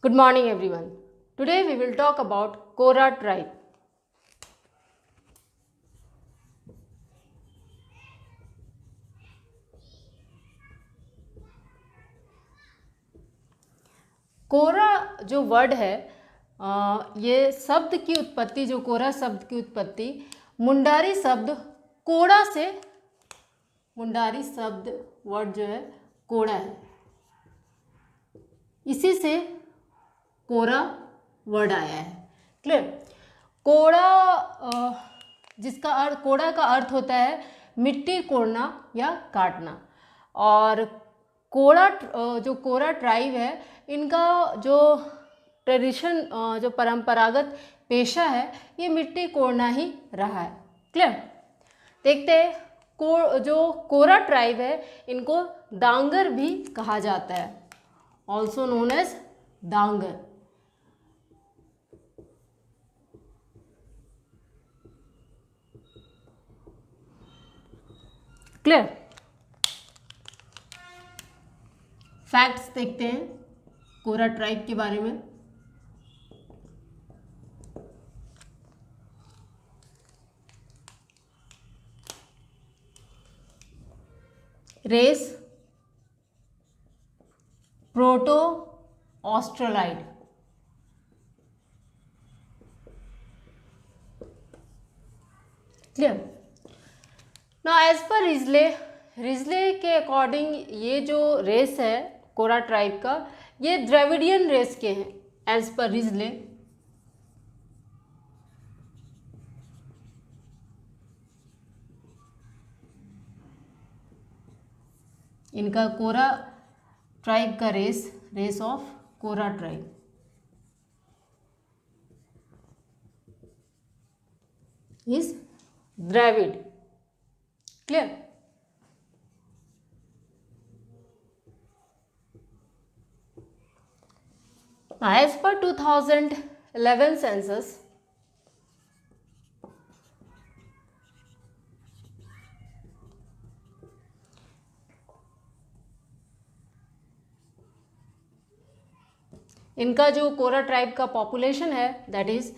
Good morning everyone. Today we will talk about Kora tribe. कोरा जो word है ये शब्द की उत्पत्ति, जो कोरा शब्द की उत्पत्ति मुंडारी शब्द कोड़ा से, मुंडारी शब्द वर्ड जो है कोड़ा है, इसी से कोरा वर्ड आया है। क्लियर। कोड़ा जिसका अर्थ, कोड़ा का अर्थ होता है मिट्टी कोड़ना या काटना। और कोड़ा जो कोरा ट्राइब है, इनका जो ट्रेडिशन, जो परंपरागत पेशा है, ये मिट्टी कोड़ना ही रहा है। क्लियर। देखते हैं जो कोरा ट्राइब है इनको डांगर भी कहा जाता है, also known as Dangar. Clear. Facts देखते हैं कोरा ट्राइब के बारे में। Race proto Australoid. क्लियर। ना एज पर रिजले के अकॉर्डिंग ये जो रेस है कोरा ट्राइब का, ये द्रविडियन रेस के हैं एज पर रिजले। इनका कोरा ट्राइब का race of Kora tribe is Dravid. Clear. As per 2011 census, इनका जो कोरा ट्राइब का पॉपुलेशन है दैट इज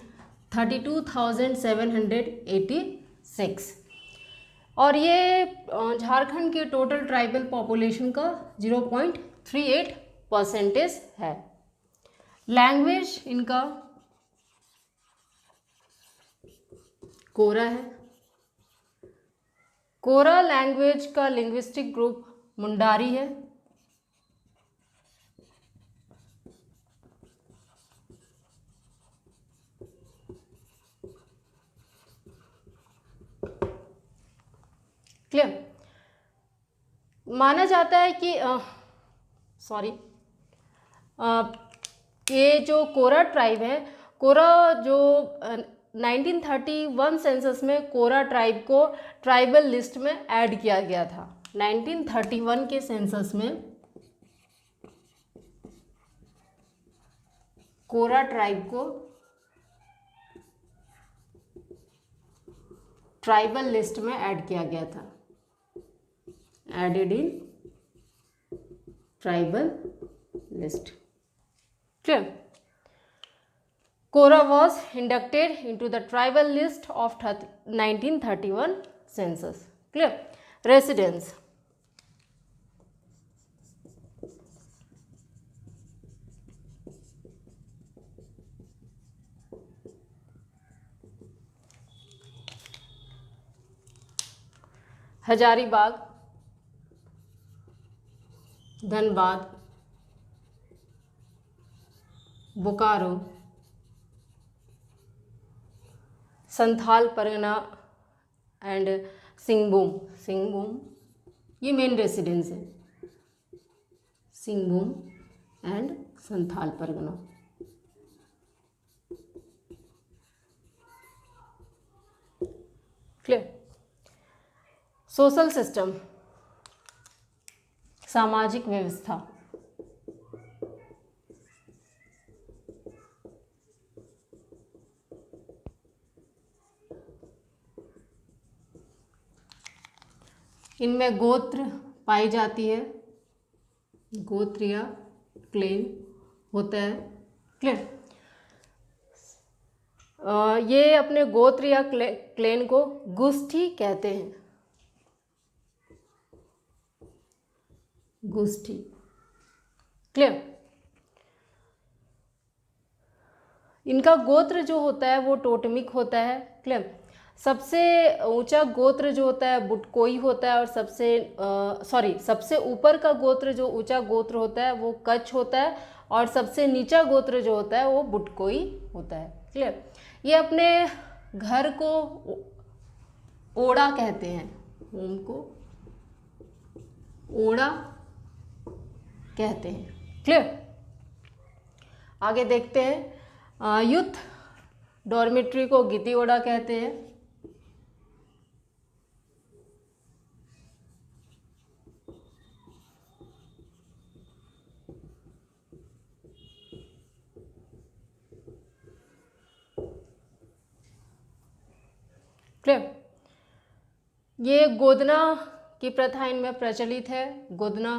32,786, और ये झारखंड के टोटल ट्राइबल पॉपुलेशन का 0.38% है। लैंग्वेज इनका कोरा है। कोरा लैंग्वेज का लिंग्विस्टिक ग्रुप मुंडारी है। क्लियर। माना जाता है कि ये जो कोरा ट्राइब है, कोरा जो 1931 सेंसस में कोरा ट्राइब को ट्राइबल लिस्ट में ऐड किया गया था। 1931 के सेंसस में कोरा ट्राइब को ट्राइबल लिस्ट में ऐड किया गया था, added in tribal list. Clear. Kora was inducted into the tribal list of 1931 census. Clear. Residence. Hazaribagh, Dhanbad, Bokaro, Santhal Pargana and Singhbhum ये मेन रेसिडेंस है। Singhbhum and Santhal Pargana. Clear. Social system, सामाजिक व्यवस्था। इनमें गोत्र पाई जाती है, गोत्र या क्लेन होता है। क्लियर। ये अपने गोत्र या क्लेन को गुष्ठी कहते हैं, गुष्ठी। क्लियर। इनका गोत्र जो होता है वो टोटमिक होता है। क्लियर। सबसे ऊंचा गोत्र जो होता है बुटकोई होता है, और सबसे ऊपर का गोत्र जो ऊंचा गोत्र होता है वो कच्छ होता है, और सबसे नीचा गोत्र जो होता है वो बुटकोई होता है। क्लियर। ये अपने घर को ओड़ा कहते हैं, होम को ओड़ा कहते हैं। क्लियर। आगे देखते हैं, यूथ डॉर्मेट्री को गिती ओड़ा कहते हैं। क्लियर। ये गोदना की प्रथा इनमें प्रचलित है। गोदना,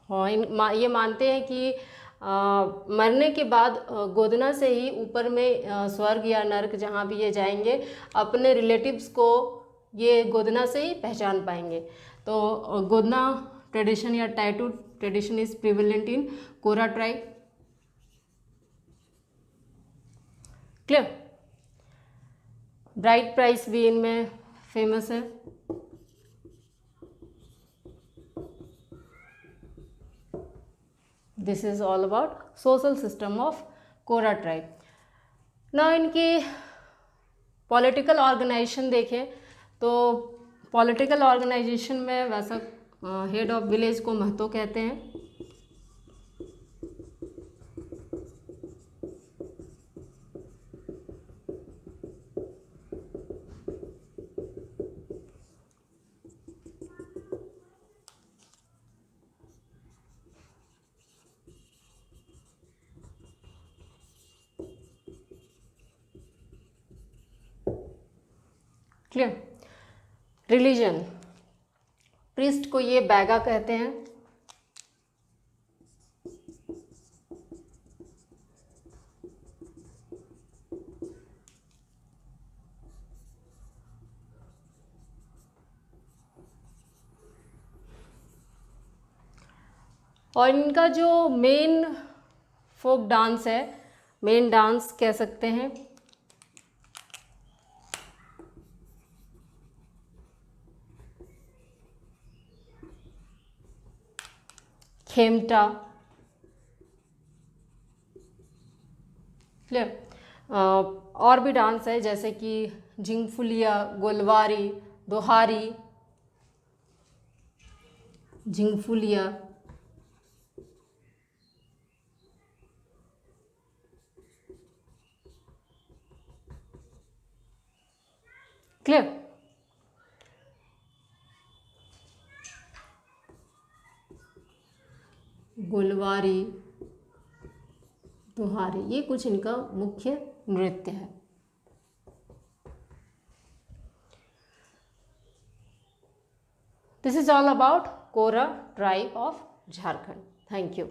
हाँ, ये मानते हैं कि मरने के बाद गोदना से ही ऊपर में स्वर्ग या नर्क जहाँ भी ये जाएंगे, अपने रिलेटिव्स को ये गोदना से ही पहचान पाएंगे। तो गोदना ट्रेडिशन या tattoo tradition is prevalent in Kora tribe. Clear. Bride price भी इनमें फेमस है। This is all about social system of Kora tribe. ना इनकी पॉलिटिकल ऑर्गेनाइजेशन देखें तो पॉलिटिकल ऑर्गेनाइजेशन में वैसा हेड ऑफ विलेज को महतो कहते हैं। क्लियर। रिलीजन, प्रीस्ट को ये बैगा कहते हैं। और इनका जो मेन फोक डांस है, मेन डांस कह सकते हैं, खेमटा। क्लियर। और भी डांस है जैसे कि झिंगफुलिया, गोलवारी, दोहारी, झिंगफुलिया। क्लियर। गोलवारी, दोहारी, ये कुछ इनका मुख्य नृत्य है। This is all about Kora tribe of Jharkhand. Thank you.